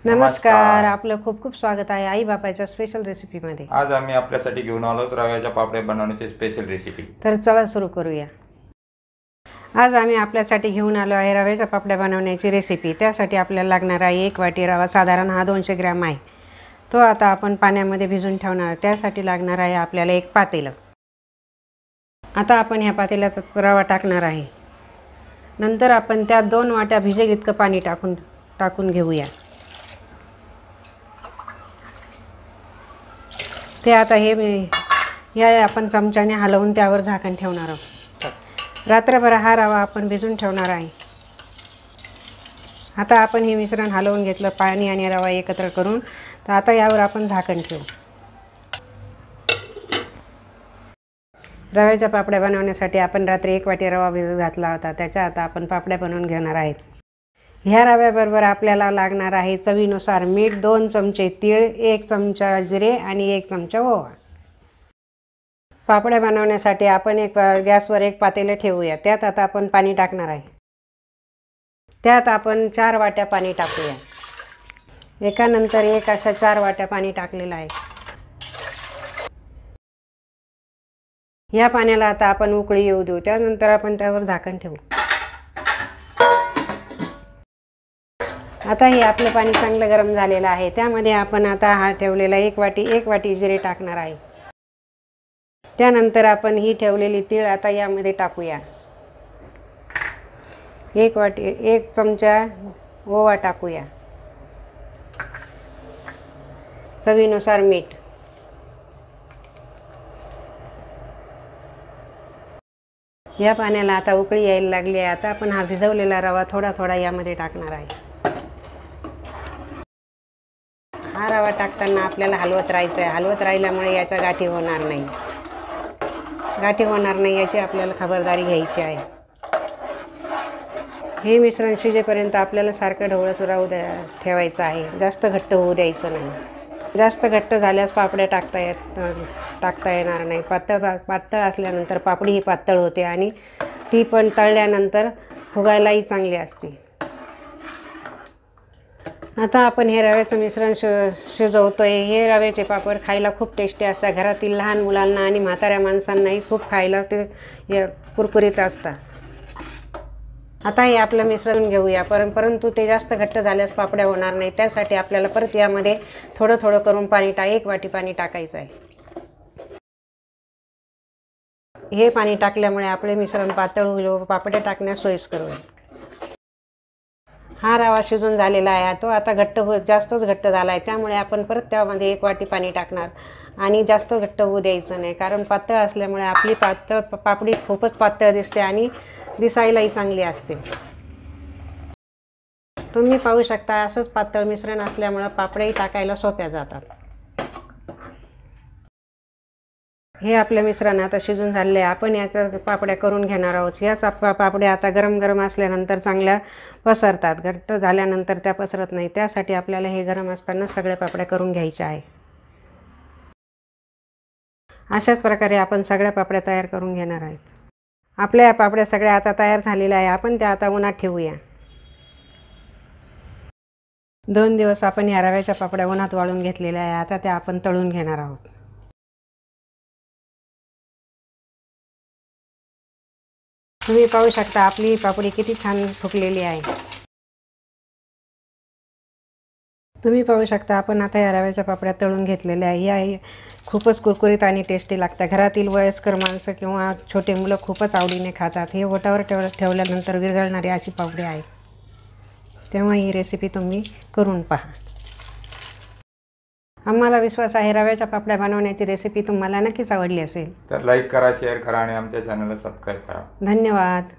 नमस्कार, आपलं खूप खूप स्वागत आहे आई बापाच्या स्पेशल रेसिपीमध्ये। आज आम्ही आपल्यासाठी घेऊन आलो रव्याच्या पापड्या बनवण्याची स्पेशल रेसिपी। तर चला सुरू करूया। आज आम्ही आपल्यासाठी घेऊन आलो आहे रव्याच्या पापड्या बनवण्याची रेसिपी। त्यासाठी आपल्याला लागणार आहे 1 वाटी रवा, साधारण हा 200 ग्रॅम आहे। तो आता आपण पाण्यामध्ये भिजवून ठेवणार। त्यासाठी लागणार आहे आपल्याला एक पातेलं। आता आपण ह्या पातेल्यात रवा टाकणार आहे। नंतर आपण त्यात 2 वाट्या भिजेल इतकं पाणी टाकून घेऊया। ते आता या आपण चमच्याने हलवून त्यावर झाकण ठेवणार आहोत। रात्रभर हा रवा आपण भिजवून ठेवणार आहे। आता आपण हे मिश्रण हलवून घेतलं, पाणी आणि रवा एकत्र करून। तर आता यावर आपण झाकण ठेवू। रव्याच्या पापड्या बनवण्यासाठी आपण रात्री 1 वाटी रवा भिजत घातला होता। त्याच्या आता आपण पापड्या बनवून घेणार आहेत। ह्या रव्याबरोबर आपल्याला लागणार आहे चवीनुसार मीठ, 2 चमचे तीळ, 1 चमचा जिरे आणि 1 चमचा ओवा। पापड्या बनवण्यासाठी आपण गॅसवर एक पातेले ठेवूया। त्यात आता आपण पाणी टाकणार आहे। त्यात आपण 4 वाट्या पाणी टाकूया। एकानंतर एक अशा 4 वाट्या पाणी टाकलेलं आहे। या पाण्याला आता आपण उकळी येऊ देऊ। त्यानंतर आपण त्यावर झाकण ठेवू। आता हे आपलं पाणी चांगलं गरम झालेलं आहे। त्यामध्ये आपण आता हा ठेवलेला 1 वाटी जिरे टाकणार आहे। त्यानंतर आपण ही ठेवलेली तीळ आता यामध्ये टाकूया। 1 चमचा ओवा टाकूया। चवीनुसार मीठ। या पाण्याला आता उकळी यायला लागली आहे। आता आपण हा भिजवलेला रवा थोडा थोडा यामध्ये टाकणार आहे। हा रवा टाकताना आपल्याला हलवत राहायचं आहे। हलवत राहिल्यामुळे याच्या गाठी होणार नाही। गाठी होणार नाही याची आपल्याला खबरदारी घ्यायची आहे। हे मिश्रण शिजेपर्यंत आपल्याला सारखं ढवळत राहू ठेवायचं आहे। जास्त घट्ट होऊ द्यायचं नाही। जास्त घट्ट झाल्यास पापड्या टाकता येणार नाही। पातळ असल्यानंतर पापडी ही पातळ होते आणि ती पण तळल्यानंतर फुगायलाही चांगली असते। आता आपण हे रव्याचं मिश्रण शिजवतोय। हे रव्याचे पापड खायला खूप टेस्टी असतात। घरातील लहान मुलांना आणि म्हाताऱ्या माणसांनाही खूप खायला ते कुरकुरीत असतात। आता हे आपलं मिश्रण घेऊया। परंतु ते जास्त घट्ट झाल्यास पापड्या होणार नाही। त्यासाठी आपल्याला परत यामध्ये थोडं थोडं करून पाणी 1 वाटी पाणी टाकायचं आहे। हे पाणी टाकल्यामुळे आपले मिश्रण पातळ होईल व पापड्या टाकण्यास सोयीस्कर होईल। हा रवा शिजून झालेला आहे। तो आता जास्तच घट्ट झाला आहे। त्यामुळे आपण परत त्यामध्ये 1 वाटी पाणी टाकणार आणि जास्त घट्ट होऊ द्यायचं नाही। कारण पातळ असल्यामुळे आपली पापडी खूपच पातळ दिसते आणि दिसायलाही चांगली असते। तुम्ही पाहू शकता असंच पातळ मिश्रण असल्यामुळे पापड्याही टाकायला सोप्या जातात। हे आपले मिश्रण आता शिजून झाले आहे। आपण याच्या पापड्या करून घेणार आहोत। याच पापड्या आता गरम गरम असल्यानंतर चांगल्या पसरतात। घट्ट झाल्यानंतर त्या पसरत नाही। त्यासाठी आपल्याला हे गरम असताना सगळ्या पापड्या करून घ्यायच्या आहे। अशाच प्रकारे आपण सगळ्या पापड्या तयार करून घेणार आहोत। आपल्या पापड्या सगळ्या आता तयार झालेल्या आहे। आपण त्या आता उन्हात ठेवूया। 2 दिवस आपण ह्या रव्याच्या पापड्या उन्हात वाळून घेतलेल्या आहे। आता त्या आपण तळून घेणार आहोत। तुम्ही पाहू शकता आपली पापडी किती छान फुगलेली आहे। तुम्ही पाहू शकता आपण आता या रव्याच्या पापड्या तळून घेतलेल्या आहे। या खूपच कुरकुरीत आणि टेस्टी लागतात। घरातील वयस्कर माणसं किंवा छोटे मुलं खूपच आवडीने खातात। हे ओठावर ठेवल्यानंतर विरघळणारी अशी पापडी आहे। तेव्हा ही रेसिपी तुम्ही करून पहा। आम्हाला विश्वास आहे रव्याच्या पापड्या बनवण्याची रेसिपी तुम्हाला नक्कीच आवडली असेल। तर लाईक करा, शेअर करा आणि आमच्या चॅनलला सबस्क्राईब करा। धन्यवाद।